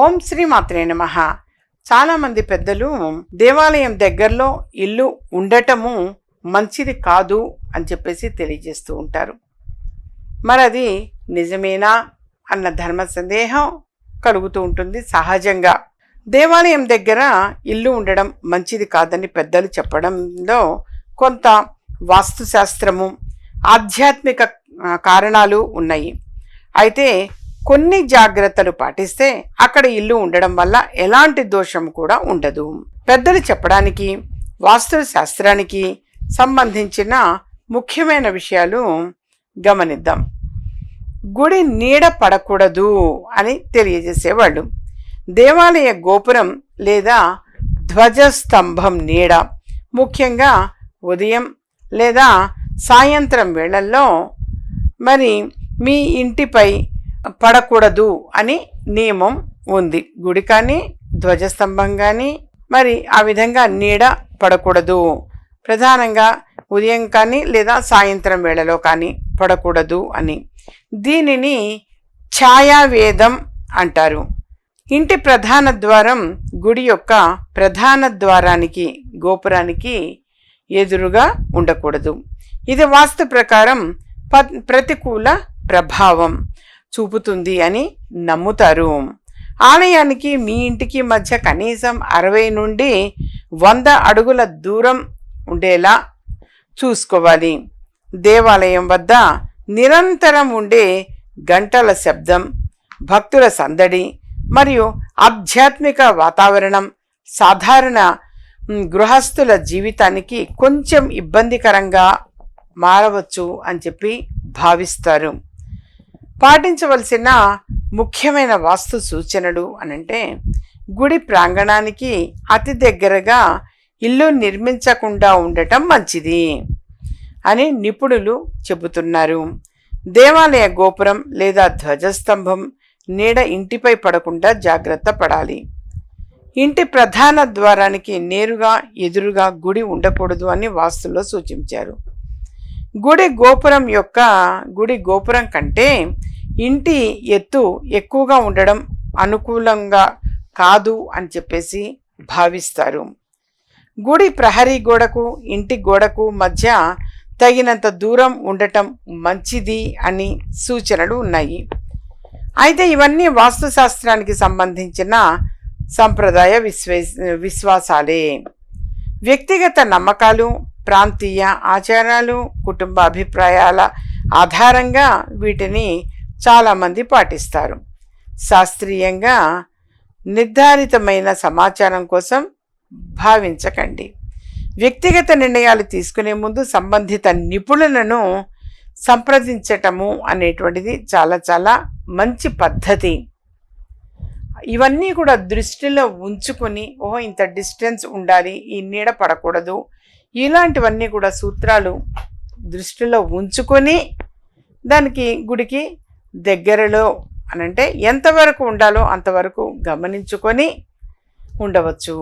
ఓం శ్రీ మాత్రే నమః. చాలామంది పెద్దలు దేవాలయం దగ్గరలో ఇల్లు ఉండటము మంచిది కాదు అని చెప్పేసి తెలియజేస్తూ ఉంటారు. మరి అది నిజమేనా అన్న ధర్మ సందేహం కలుగుతూ ఉంటుంది సహజంగా. దేవాలయం దగ్గర ఇల్లు ఉండడం మంచిది కాదని పెద్దలు చెప్పడంలో కొంత వాస్తుశాస్త్రము, ఆధ్యాత్మిక కారణాలు ఉన్నాయి. అయితే కొన్ని జాగ్రత్తలు పాటిస్తే అక్కడ ఇల్లు ఉండడం వల్ల ఎలాంటి దోషం కూడా ఉండదు. పెద్దలు చెప్పడానికి వాస్తు శాస్త్రానికి సంబంధించిన ముఖ్యమైన విషయాలు గమనిద్దాం. గుడి నీడ పడకూడదు అని తెలియజేసేవాళ్ళు. దేవాలయ గోపురం లేదా ధ్వజస్తంభం నీడ ముఖ్యంగా ఉదయం లేదా సాయంత్రం వేళల్లో మరి మీ ఇంటిపై పడకూడదు అని నియమం ఉంది. గుడి కానీ ధ్వజస్తంభం కానీ మరి ఆ విధంగా నీడ పడకూడదు. ప్రధానంగా ఉదయం కానీ లేదా సాయంత్రం వేళలో కానీ పడకూడదు అని. దీనిని ఛాయావేదం అంటారు. ఇంటి ప్రధాన ద్వారం గుడి యొక్క ప్రధాన ద్వారానికి గోపురానికి ఎదురుగా ఉండకూడదు. ఇది వాస్తు ప్రకారం ప్రతికూల ప్రభావం చూపుతుంది అని నమ్ముతారు. ఆలయానికి మీ ఇంటికి మధ్య కనీసం 60 నుండి 100 అడుగుల దూరం ఉండేలా చూసుకోవాలి. దేవాలయం వద్ద నిరంతరం ఉండే గంటల శబ్దం, భక్తుల సందడి మరియు ఆధ్యాత్మిక వాతావరణం సాధారణ గృహస్థుల జీవితానికి కొంచెం ఇబ్బందికరంగా మారవచ్చు అని చెప్పి భావిస్తారు. పాటించవలసిన ముఖ్యమైన వాస్తు సూచనలు అనంటే, గుడి ప్రాంగణానికి అతి దగ్గరగా ఇల్లు నిర్మించకుండా ఉండటం మంచిది అని నిపుణులు చెబుతున్నారు. దేవాలయ గోపురం లేదా ధ్వజస్తంభం నీడ ఇంటిపై పడకుండా జాగ్రత్త పడాలి. ఇంటి ప్రధాన ద్వారానికి నేరుగా ఎదురుగా గుడి ఉండకూడదు అని వాస్తులో సూచించారు. గుడి గోపురం కంటే ఇంటి ఎత్తు ఎక్కువగా ఉండడం అనుకూలంగా కాదు అని చెప్పేసి భావిస్తారు. గుడి ప్రహరీ గోడకు ఇంటి గోడకు మధ్య తగినంత దూరం ఉండటం మంచిది అని సూచనలు ఉన్నాయి. అయితే ఇవన్నీ వాస్తుశాస్త్రానికి సంబంధించిన సంప్రదాయ విశ్వాసాలే. వ్యక్తిగత నమ్మకాలు, ప్రాంతీయ ఆచారాలు, కుటుంబ అభిప్రాయాల ఆధారంగా వీటిని చాలామంది పాటిస్తారు. శాస్త్రీయంగా నిర్ధారితమైన సమాచారం కోసం భావించకండి. వ్యక్తిగత నిర్ణయాలు తీసుకునే ముందు సంబంధిత నిపుణులను సంప్రదించటము అనేటువంటిది చాలా చాలా మంచి పద్ధతి. ఇవన్నీ కూడా దృష్టిలో ఉంచుకొని ఇంత డిస్టెన్స్ ఉండాలి, ఈ నీడ పడకూడదు, ఇలాంటివన్నీ కూడా సూత్రాలు దృష్టిలో ఉంచుకొని దానికి గుడికి దగ్గరలో అనంటే ఎంతవరకు ఉండాలో అంతవరకు గమనించుకొని ఉండవచ్చు.